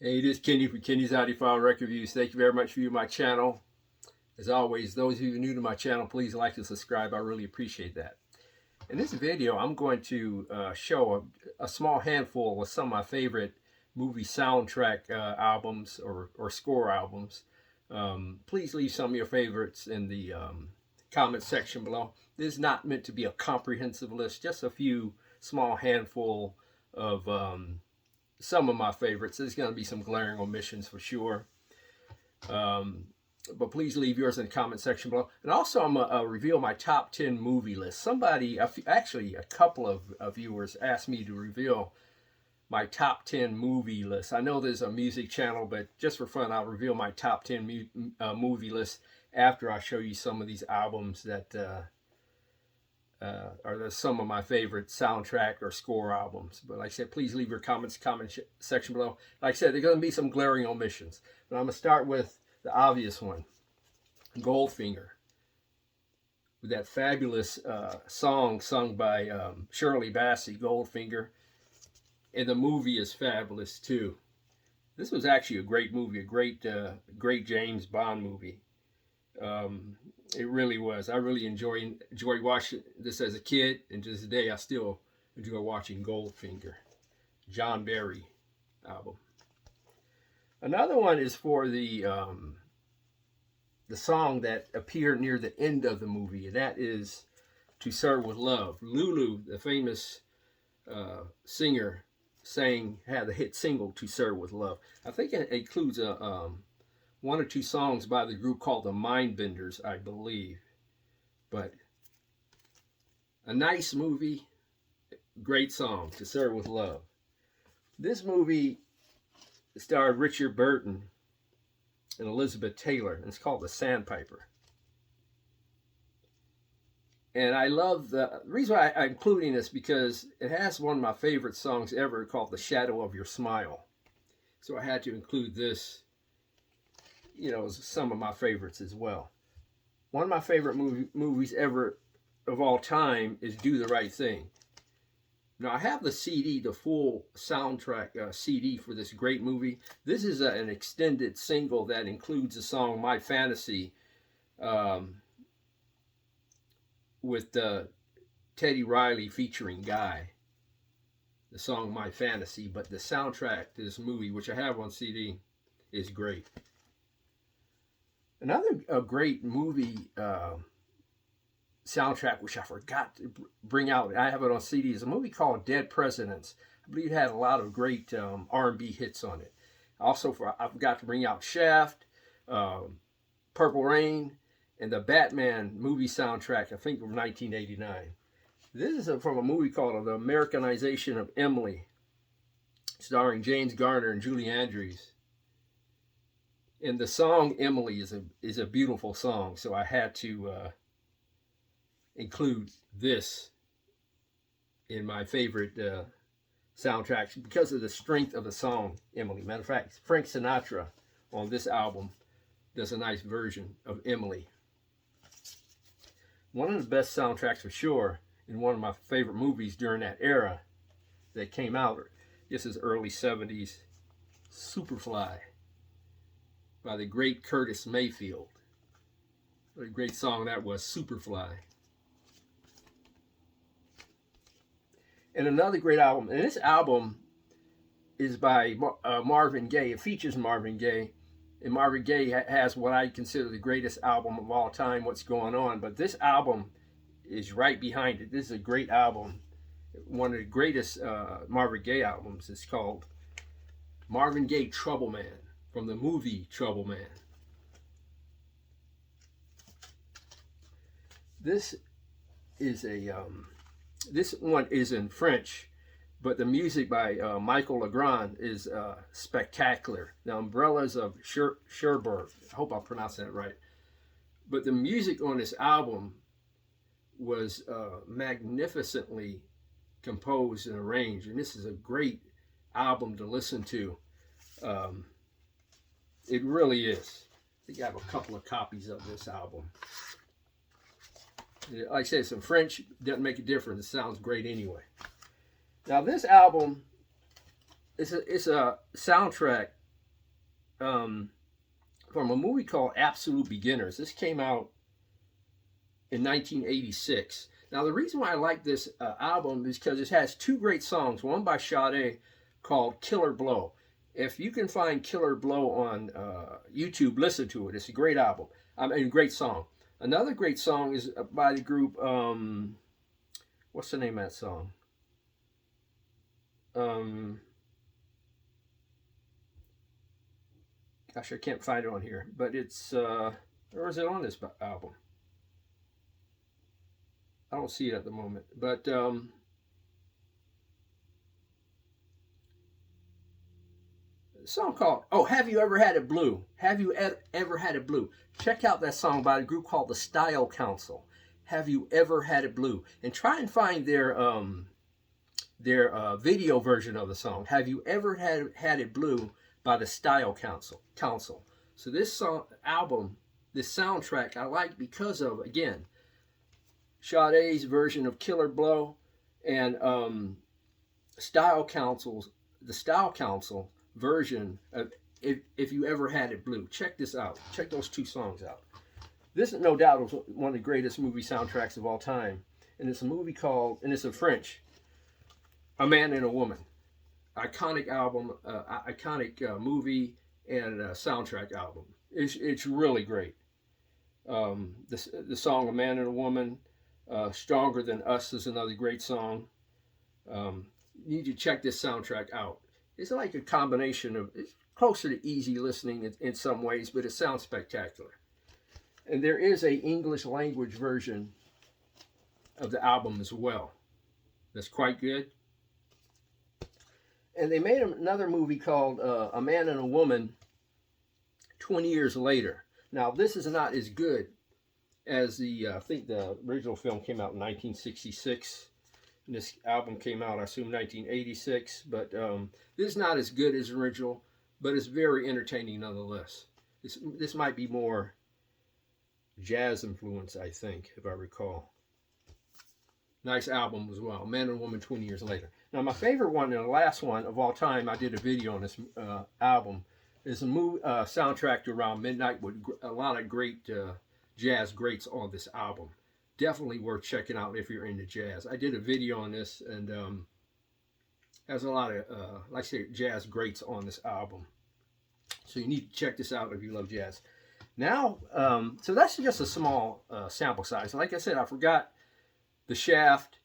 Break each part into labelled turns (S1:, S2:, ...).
S1: Hey, this is Kenny from Kenny's Audiophile Record Reviews. Thank you very much for viewing my channel. As always, those of you new to my channel, please like and subscribe. I really appreciate that. In this video, I'm going to show a small handful of some of my favorite movie soundtrack albums or score albums. Please leave some of your favorites in the comment section below. This is not meant to be a comprehensive list, just a few small handful of some of my favorites. There's going to be some glaring omissions for sure. But please leave yours in the comment section below. And also, I'm going to reveal my top 10 movie list. Actually, a couple of viewers asked me to reveal my top 10 movie list. I know there's a music channel, but just for fun, I'll reveal my top 10 movie list after I show you some of these albums that are some of my favorite soundtrack or score albums. But like I said, please leave your comments in the comment section below. Like I said, there are going to be some glaring omissions. But I'm going to start with the obvious one, Goldfinger, with that fabulous song sung by Shirley Bassey, Goldfinger. And the movie is fabulous too. This was actually a great movie, a great James Bond movie. It really was. I really enjoyed watching this as a kid, and to this day I still enjoy watching Goldfinger, John Barry album. Another one is for the song that appeared near the end of the movie, and that is "To Serve with Love." Lulu, the famous singer, had the hit single "To Serve with Love." I think it includes one or two songs by the group called the Mindbenders, I believe. But a nice movie, great song, "To Serve with Love." This movie starred Richard Burton and Elizabeth Taylor, and it's called The Sandpiper. And I love the reason why I'm including this, because it has one of my favorite songs ever called "The Shadow of Your Smile." So I had to include this, you know, some of my favorites as well. One of my favorite movies ever of all time is "Do the Right Thing." Now, I have the CD, the full soundtrack CD for this great movie. This is an extended single that includes the song "My Fantasy" with Teddy Riley featuring Guy. The song "My Fantasy," but the soundtrack to this movie, which I have on CD, is great. Another great movie soundtrack, which I forgot to bring out, I have it on CD, is a movie called "Dead Presidents." I believe it had a lot of great R&B hits on it. Also, I forgot to bring out Shaft, Purple Rain, and the Batman movie soundtrack, I think from 1989. This is from a movie called "The Americanization of Emily," starring James Garner and Julie Andrews. And the song "Emily" is a beautiful song, so I had to include this in my favorite soundtracks because of the strength of the song "Emily." Matter of fact, Frank Sinatra on this album does a nice version of "Emily." One of the best soundtracks for sure, in one of my favorite movies during that era that came out, this is early 70s, "Superfly" by the great Curtis Mayfield. What a great song that was, "Superfly." And another great album, and this album is by Marvin Gaye. It features Marvin Gaye, and Marvin Gaye has what I consider the greatest album of all time, "What's Going On," but this album is right behind it. This is a great album. One of the greatest Marvin Gaye albums is called Marvin Gaye Trouble Man, from the movie Trouble Man. This is this one is in French, but the music by Michael Legrand is spectacular. The Umbrellas of Cherbourg. I hope I pronounced that right. But the music on this album was magnificently composed and arranged, and this is a great album to listen to. It really is. I think I have a couple of copies of this album. Like I said, it's in French, doesn't make a difference. It sounds great anyway. Now, this album, it's a soundtrack from a movie called Absolute Beginners. This came out in 1986. Now, the reason why I like this album is because it has two great songs, one by Sade called Killer Blow. If you can find Killer Blow on YouTube, listen to it. It's a great album. I mean, a great song. Another great song is by the group, what's the name of that song? Gosh, I can't find it on here, but it's, or is it on this album? I don't see it at the moment, but a song called, oh, Have You Ever Had It Blue? Have You Ever Had It Blue? Check out that song by a group called the Style Council. Have You Ever Had It Blue? And try and find their video version of the song. Have You Ever Had It Blue by the Style Council. So this song, album, this soundtrack I like because of, again, Sade's version of Killer Blow and the Style Council version of If You Ever Had It Blue. Check this out. Check those two songs out. This, no doubt, is one of the greatest movie soundtracks of all time. And it's a movie called, and it's in French, A Man and a Woman. Iconic album, iconic movie and soundtrack album. It's really great. The song A Man and a Woman, Stronger Than Us is another great song. You need to check this soundtrack out. It's like a combination of, it's closer to easy listening in some ways, but it sounds spectacular. And there is a English language version of the album as well. That's quite good. And they made another movie called A Man and a Woman 20 years later. Now, this is not as good as the, I think the original film came out in 1966. And this album came out, I assume, 1986. But this is not as good as the original, but it's very entertaining nonetheless. This might be more jazz influence, I think, if I recall. Nice album as well. Man and Woman 20 years later. Now, my favorite one and the last one of all time, I did a video on this album, is a movie soundtrack to Around Midnight with a lot of great jazz greats on this album. Definitely worth checking out if you're into jazz. I did a video on this, and has a lot of, like I say, jazz greats on this album. So you need to check this out if you love jazz. Now, so that's just a small sample size. Like I said, I forgot the Shaft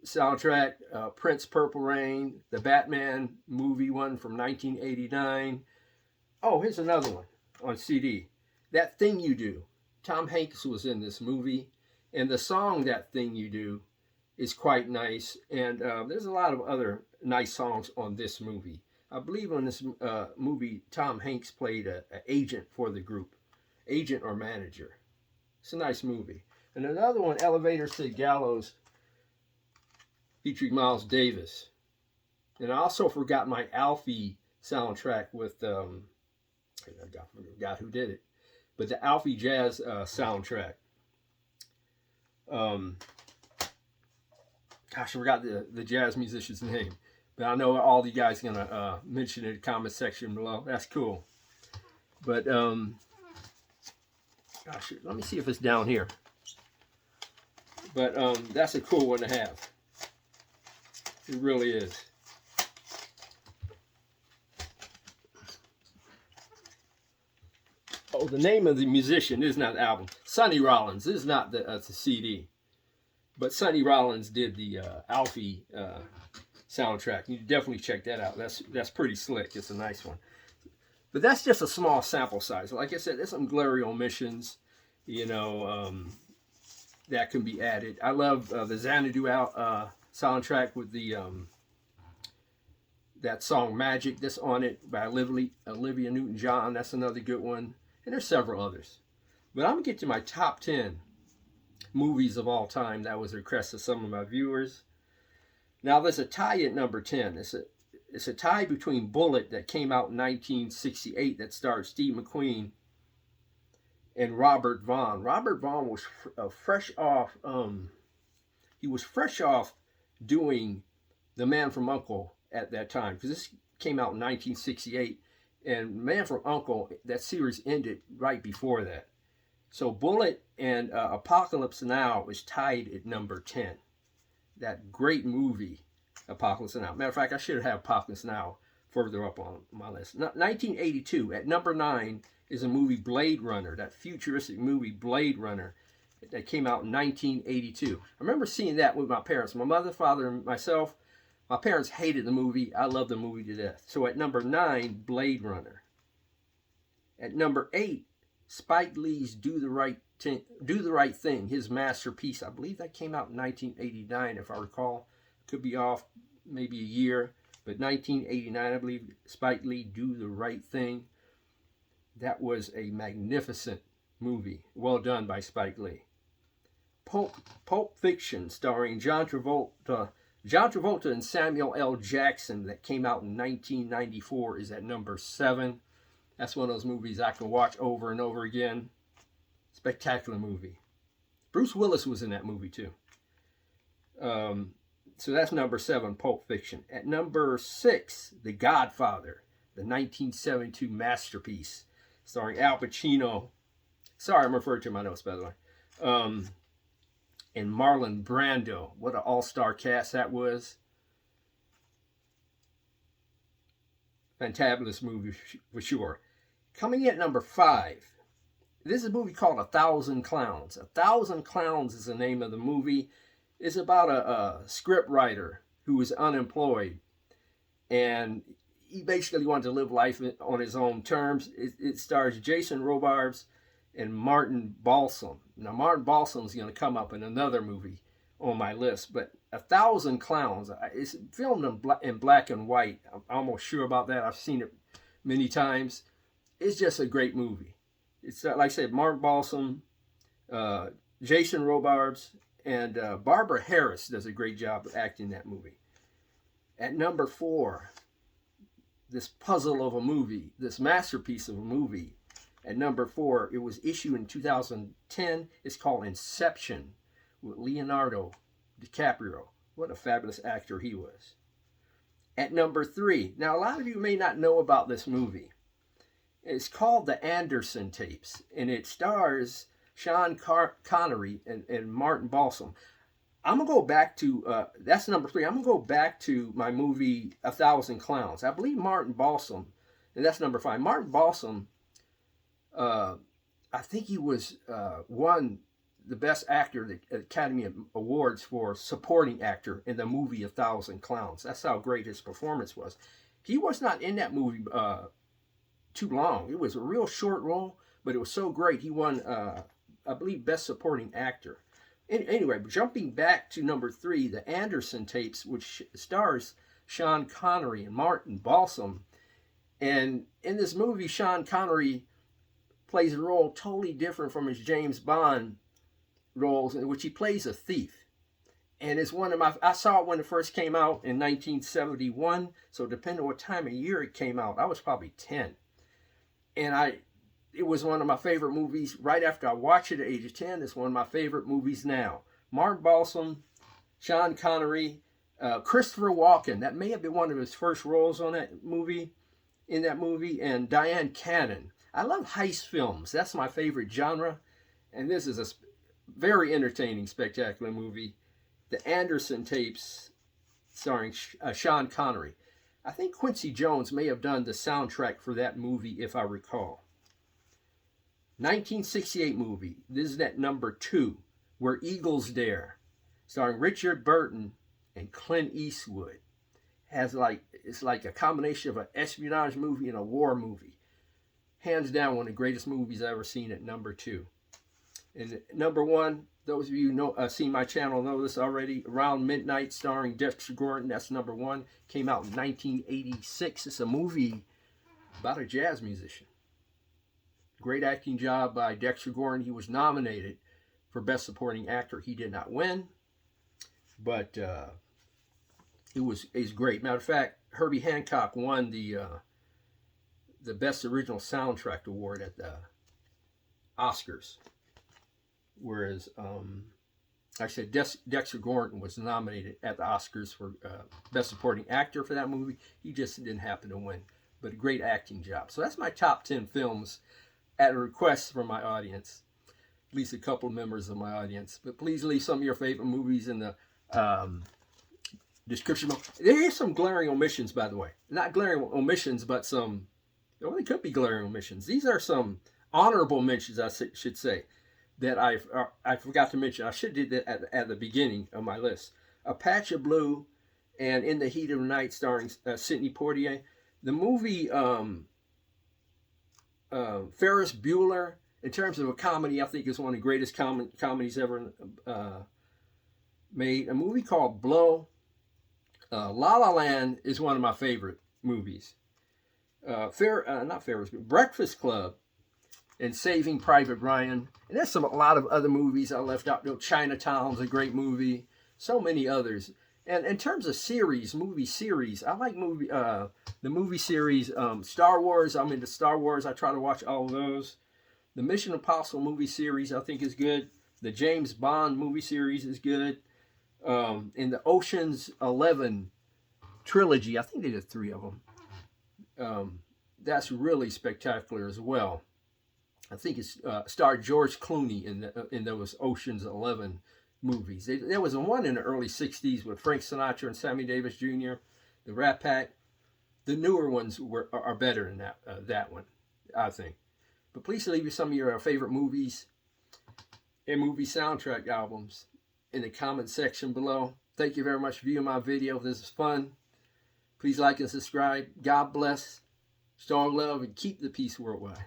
S1: soundtrack, Prince Purple Rain, the Batman movie one from 1989. Oh, here's another one on CD. That Thing You Do. Tom Hanks was in this movie, and the song That Thing You Do is quite nice. And there's a lot of other nice songs on this movie. I believe on this movie, Tom Hanks played an agent for the group. Agent or manager. It's a nice movie. And another one, Elevator to Gallows, featuring Miles Davis. And I also forgot my Alfie soundtrack with, I forgot who did it, but the Alfie Jazz soundtrack. Gosh, I forgot the jazz musician's name. But I know all you guys are going to mention it in the comment section below. That's cool. But, gosh, let me see if it's down here. But that's a cool one to have. It really is. Oh, the name of the musician is not the album. Sonny Rollins. This is not the CD. But Sonny Rollins did the Alfie soundtrack. You definitely check that out. That's pretty slick. It's a nice one. But that's just a small sample size. Like I said, there's some glaring omissions, you know, that can be added. I love the Xanadu soundtrack with the that song Magic that's on it by Olivia Newton-John. That's another good one. And there's several others. But I'm going to get to my top 10 movies of all time. That was a request of some of my viewers. Now there's a tie at number 10. It's a tie between Bullet that came out in 1968 that starred Steve McQueen and Robert Vaughn. Robert Vaughn was fresh off. He was fresh off doing The Man from U.N.C.L.E. at that time, because this came out in 1968, And Man from U.N.C.L.E., that series ended right before that. So Bullet and Apocalypse Now is tied at number 10. That great movie, Apocalypse Now. Matter of fact, I should have Apocalypse Now further up on my list. 1982, at number 9, is a movie Blade Runner, that futuristic movie Blade Runner that came out in 1982. I remember seeing that with my parents. My mother, father, and myself. My parents hated the movie. I loved the movie to death. So at number 9, Blade Runner. At number 8, Spike Lee's Do the Right Thing, his masterpiece. I believe that came out in 1989, if I recall. Could be off maybe a year, but 1989, I believe, Spike Lee, Do the Right Thing. That was a magnificent movie. Well done by Spike Lee. Pulp Fiction, starring John Travolta and Samuel L. Jackson, that came out in 1994, is at number 7. That's one of those movies I can watch over and over again. Spectacular movie. Bruce Willis was in that movie too. So that's number 7, Pulp Fiction. At number 6, The Godfather, the 1972 masterpiece, starring Al Pacino. Sorry, I'm referring to my notes, by the way. And Marlon Brando. What an all-star cast that was. Fantabulous movie for sure. Coming in at number 5, this is a movie called 1,000 Clowns. 1,000 Clowns is the name of the movie. It's about a script writer who was unemployed, and he basically wanted to live life on his own terms. It stars Jason Robards and Martin Balsam. Now, Martin Balsam is going to come up in another movie on my list, but 1,000 Clowns, it's filmed in black and white. I'm almost sure about that. I've seen it many times. It's just a great movie. It's like I said, Martin Balsam, Jason Robards, and Barbara Harris does a great job of acting in that movie. At number 4, this puzzle of a movie, this masterpiece of a movie. At number 4, it was issued in 2010. It's called Inception with Leonardo DiCaprio. What a fabulous actor he was. At number 3, now a lot of you may not know about this movie. It's called The Anderson Tapes, and it stars Sean Connery and Martin Balsam. I'm going to go back to, that's number 3. I'm going to go back to my movie 1,000 Clowns. I believe Martin Balsam, and that's number 5. Martin Balsam, I think he was won the Best Actor at the Academy Awards for supporting actor in the movie 1,000 Clowns. That's how great his performance was. He was not in that movie too long. It was a real short role, but it was so great. He won, I believe, Best Supporting Actor. Anyway, jumping back to number 3, The Anderson Tapes, which stars Sean Connery and Martin Balsam. And in this movie, Sean Connery plays a role totally different from his James Bond roles, in which he plays a thief. And it's one of my, I saw it when it first came out in 1971. So depending on what time of year it came out, I was probably 10. And it was one of my favorite movies right after I watched it at age of 10. It's one of my favorite movies now. Martin Balsam, Sean Connery, Christopher Walken. That may have been one of his first roles on that movie, in that movie, and Diane Cannon. I love heist films. That's my favorite genre. And this is a very entertaining, spectacular movie. The Anderson Tapes, starring Sean Connery. I think Quincy Jones may have done the soundtrack for that movie, if I recall. 1968 movie. This is at number 2, Where Eagles Dare, starring Richard Burton and Clint Eastwood. It's like a combination of an espionage movie and a war movie. Hands down, one of the greatest movies I've ever seen at number 2. And number 1, those of you know, seen my channel know this already. Around Midnight, starring Dexter Gordon. That's number 1. Came out in 1986. It's a movie about a jazz musician. Great acting job by Dexter Gordon. He was nominated for Best Supporting Actor. He did not win, but it's great. Matter of fact, Herbie Hancock won the Best Original Soundtrack Award at the Oscars. Whereas, like I said, Dexter Gordon was nominated at the Oscars for Best Supporting Actor for that movie. He just didn't happen to win. but a great acting job. So that's my top 10 films at a request from my audience, at least a couple of members of my audience. But please leave some of your favorite movies in the description. There is some glaring omissions, by the way. Not glaring omissions, but some, well, they could be glaring omissions. These are some honorable mentions, I should say, that I forgot to mention. I should have did that at the beginning of my list. A Patch of Blue and In the Heat of the Night, starring Sidney Poitier. The movie Ferris Bueller, in terms of a comedy, I think is one of the greatest comedies ever made. A movie called Blow. La La Land is one of my favorite movies. Not Ferris, but Breakfast Club and Saving Private Ryan. And there's a lot of other movies I left out. Chinatown's a great movie. So many others. And in terms of movie series, I like the movie series Star Wars. I'm into Star Wars. I try to watch all of those. The Mission Impossible movie series I think is good. The James Bond movie series is good. And the Ocean's 11 trilogy, I think they did 3 of them. That's really spectacular as well. I think it's starred George Clooney in those Ocean's 11 movies. There was one in the early 60s with Frank Sinatra and Sammy Davis Jr., the Rat Pack. The newer ones are better than that one, I think. But please leave me some of your favorite movies and movie soundtrack albums in the comment section below. Thank you very much for viewing my video. This is fun. Please like and subscribe. God bless. Strong love and keep the peace worldwide.